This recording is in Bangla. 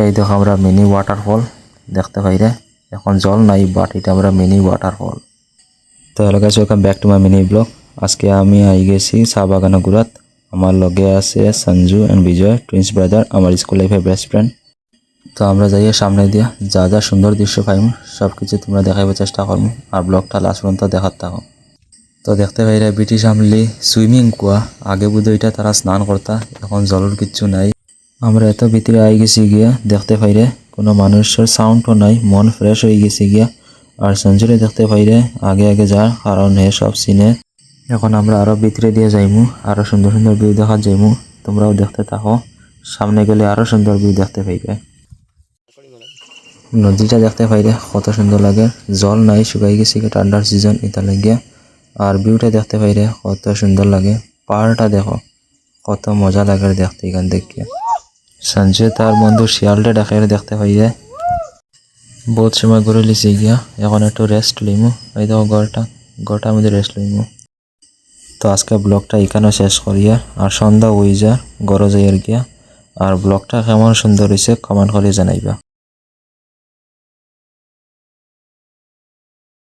এই দেখো আমরা মিনি ওয়াটারফল দেখতে পাইরে। এখন জল নাই, বাট এটা আমরা মিনি ওয়াটারফল। তো hello guys, welcome back to my mini blog. আজকে আমি আই গেছি চা বাগানে ঘুরাত। আমার লগে আছে Sanju and Bijoy, twins brother, আমার স্কুল লাইফের বেস্ট ফ্রেন্ড। তো আমরা যাইয়ে সামনে দিয়া যা যা সুন্দর দৃশ্য পাইমু সব কিছু তোমরা দেখাইবার চেষ্টা করমু, আর ব্লগটা লাস্ট পর্যন্ত দেখার থাকো। তো দেখতে পাইরে ব্রিটিশ আমলি সুইমিং কুয়া, আগে বুধ এটা তারা স্নান করতা, এখন জলের কিচ্ছু নাই। আমরা এত ভিতরে আই গেছি গিয়া, দেখতে পাইরে কোনো মানুষের সাউন্ডও নাই, মন ফ্রেশ হয়ে গেছে গিয়া। আর সঞ্জুরে দেখতে পাইরে আগে আগে যার কারণ হে সব সিনে। এখন আমরা আরো ভিতরে দিয়ে যাইমু, আরো সুন্দর সুন্দর ভিউ দেখা যাইমু। তোমরাও দেখতে থাকো, সামনে গেলে আরো সুন্দর ভিউ দেখতে পাইবে। নদীটা দেখতে পাইরে কত সুন্দর লাগে, জল নাই, শুকাই গেছে ঠান্ডার সিজন এটা লাগিয়া। আর ভিউটা দেখতে পাইরে কত সুন্দর লাগে, পাহাড়টা দেখো কত মজা লাগে দেখতে এখান দেখিয়া। সঞ্জয় তার বন্ধু শিয়ালটা ডাকাই দেখতে পাইরে বহুত সময় ঘুরে লিছে গিয়া, এখন একটু রেস্ট লইমু। এই দেখো ঘরটার মধ্যে রেস্ট লইমু। তো আজকে ব্লগটা এখানে শেষ করিয়া, আর সন্ধ্যা হয়ে যা ঘরে যাই আর গিয়া। আর ব্লগটা কেমন সুন্দর হয়েছে কমেন্ট করে জানাইবা।